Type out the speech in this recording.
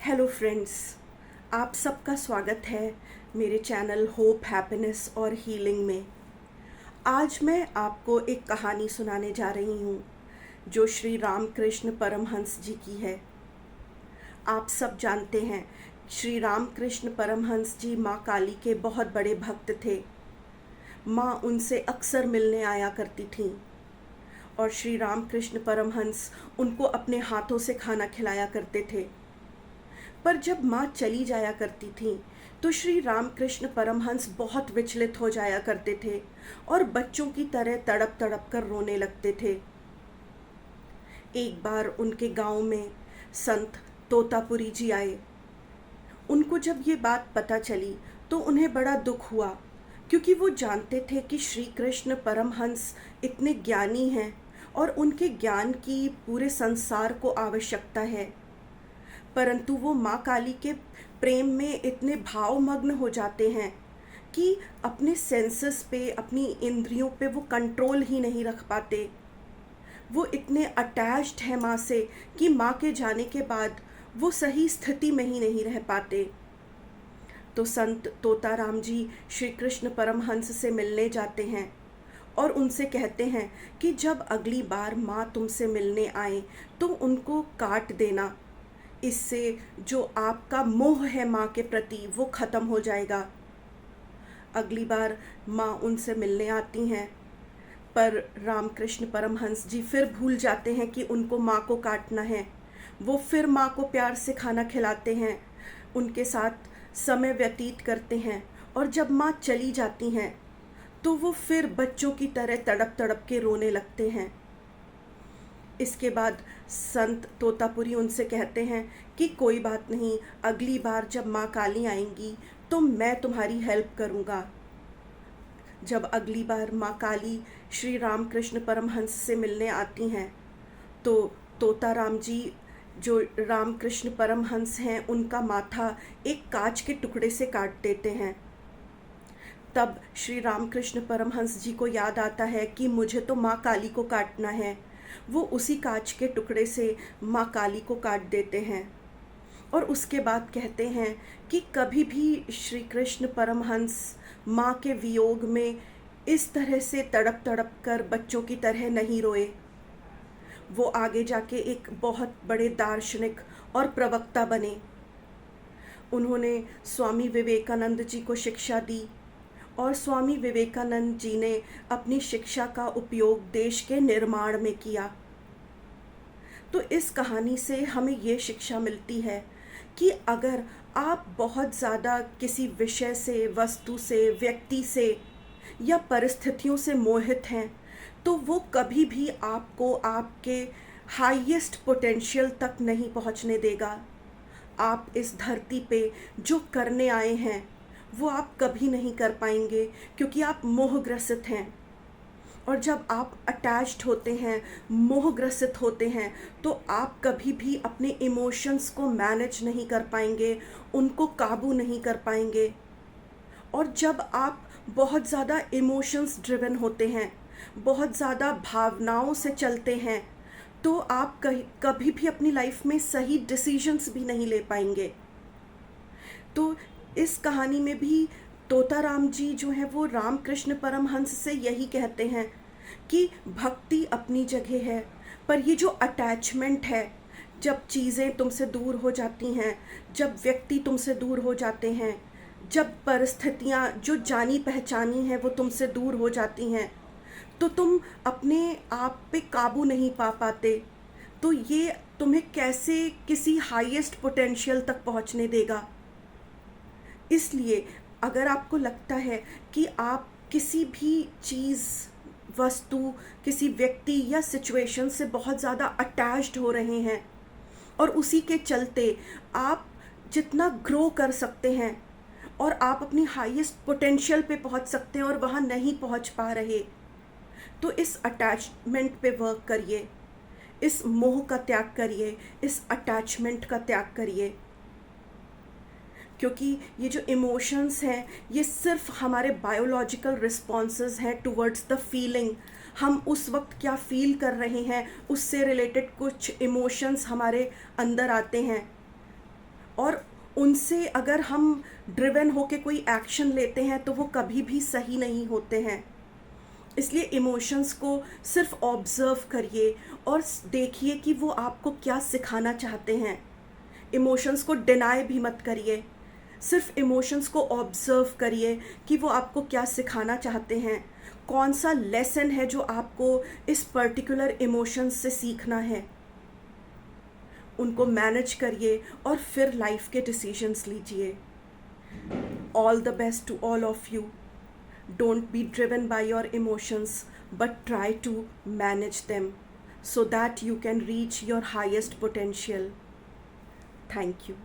Hello friends, आप सबका स्वागत है मेरे चैनल होप हैप्पीनेस और हीलिंग में। आज मैं आपको एक कहानी सुनाने जा रही हूँ जो श्री रामकृष्ण परमहंस जी की है। आप सब जानते हैं श्री रामकृष्ण परमहंस जी माँ काली के बहुत बड़े भक्त थे। माँ उनसे अक्सर मिलने आया करती थीं और श्री रामकृष्ण परमहंस उनको अपने हाथों से खाना खिलाया करते थे। पर जब माँ चली जाया करती थीं तो श्री रामकृष्ण परमहंस बहुत विचलित हो जाया करते थे और बच्चों की तरह तड़प तड़प कर रोने लगते थे। एक बार उनके गांव में संत तोतापुरी जी आए। उनको जब ये बात पता चली तो उन्हें बड़ा दुख हुआ, क्योंकि वो जानते थे कि श्री कृष्ण परमहंस इतने ज्ञानी हैं और उनके ज्ञान की पूरे संसार को आवश्यकता है। परंतु वो माँ काली के प्रेम में इतने भावमग्न हो जाते हैं कि अपने सेंसेस पे, अपनी इंद्रियों पे वो कंट्रोल ही नहीं रख पाते। वो इतने अटैच्ड हैं माँ से कि माँ के जाने के बाद वो सही स्थिति में ही नहीं रह पाते। तो संत तोताराम जी श्री कृष्ण परमहंस से मिलने जाते हैं और उनसे कहते हैं कि जब अगली बार माँ तुमसे मिलने आए तो उनको काट देना। इससे जो आपका मोह है माँ के प्रति वो ख़त्म हो जाएगा। अगली बार माँ उनसे मिलने आती हैं, पर रामकृष्ण परमहंस जी फिर भूल जाते हैं कि उनको माँ को काटना है। वो फिर माँ को प्यार से खाना खिलाते हैं, उनके साथ समय व्यतीत करते हैं और जब माँ चली जाती हैं तो वो फिर बच्चों की तरह तड़प तड़प के रोने लगते हैं। इसके बाद संत तोतापुरी उनसे कहते हैं कि कोई बात नहीं, अगली बार जब माँ काली आएंगी तो मैं तुम्हारी हेल्प करूँगा। जब अगली बार माँ काली श्री रामकृष्ण परमहंस से मिलने आती हैं तो तोताराम जी जो रामकृष्ण परमहंस हैं उनका माथा एक कांच के टुकड़े से काट देते हैं। तब श्री रामकृष्ण परमहंस जी को याद आता है कि मुझे तो माँ काली को काटना है। वो उसी कांच के टुकड़े से माँ काली को काट देते हैं और उसके बाद कहते हैं कि कभी भी श्री कृष्ण परमहंस माँ के वियोग में इस तरह से तड़प तड़प कर बच्चों की तरह नहीं रोए। वो आगे जाके एक बहुत बड़े दार्शनिक और प्रवक्ता बने। उन्होंने स्वामी विवेकानंद जी को शिक्षा दी और स्वामी विवेकानंद जी ने अपनी शिक्षा का उपयोग देश के निर्माण में किया। तो इस कहानी से हमें ये शिक्षा मिलती है कि अगर आप बहुत ज़्यादा किसी विषय से, वस्तु से, व्यक्ति से या परिस्थितियों से मोहित हैं तो वो कभी भी आपको आपके हाईएस्ट पोटेंशियल तक नहीं पहुंचने देगा। आप इस धरती पे जो करने आए हैं वो आप कभी नहीं कर पाएंगे, क्योंकि आप मोहग्रसित हैं। और जब आप अटैच्ड होते हैं, मोहग्रसित होते हैं, तो आप कभी भी अपने इमोशंस को मैनेज नहीं कर पाएंगे, उनको काबू नहीं कर पाएंगे। और जब आप बहुत ज़्यादा इमोशंस ड्रिवन होते हैं, बहुत ज़्यादा भावनाओं से चलते हैं, तो आप कभी भी अपनी लाइफ में सही डिसीजंस भी नहीं ले पाएंगे। तो इस कहानी में भी तोताराम जी जो है वो रामकृष्ण परमहंस से यही कहते हैं कि भक्ति अपनी जगह है, पर ये जो अटैचमेंट है, जब चीज़ें तुमसे दूर हो जाती हैं, जब व्यक्ति तुमसे दूर हो जाते हैं, जब परिस्थितियाँ जो जानी पहचानी हैं वो तुमसे दूर हो जाती हैं, तो तुम अपने आप पे काबू नहीं पा पाते। तो ये तुम्हें कैसे किसी हाईएस्ट पोटेंशियल तक पहुँचने देगा। इसलिए अगर आपको लगता है कि आप किसी भी चीज़, वस्तु, किसी व्यक्ति या सिचुएशन से बहुत ज़्यादा अटैच्ड हो रहे हैं और उसी के चलते आप जितना ग्रो कर सकते हैं और आप अपनी हाईएस्ट पोटेंशियल पे पहुंच सकते हैं और वहाँ नहीं पहुंच पा रहे, तो इस अटैचमेंट पे वर्क करिए, इस मोह का त्याग करिए, इस अटैचमेंट का त्याग करिए। क्योंकि ये जो इमोशंस हैं ये सिर्फ हमारे बायोलॉजिकल रिस्पॉन्सेस हैं टुवर्ड्स द फीलिंग। हम उस वक्त क्या फील कर रहे हैं उससे रिलेटेड कुछ इमोशंस हमारे अंदर आते हैं और उनसे अगर हम ड्रिवन होके कोई एक्शन लेते हैं तो वो कभी भी सही नहीं होते हैं। इसलिए इमोशंस को सिर्फ ऑब्ज़र्व करिए और देखिए कि वो आपको क्या सिखाना चाहते हैं। इमोशंस को डिनाई भी मत करिए, सिर्फ इमोशंस को ऑब्ज़र्व करिए कि वो आपको क्या सिखाना चाहते हैं, कौन सा लेसन है जो आपको इस पर्टिकुलर इमोशंस से सीखना है। उनको मैनेज करिए और फिर लाइफ के डिसीजंस लीजिए। All the best to all of you. Don't be driven by your emotions, but try to manage them so that you can reach your highest potential. Thank you.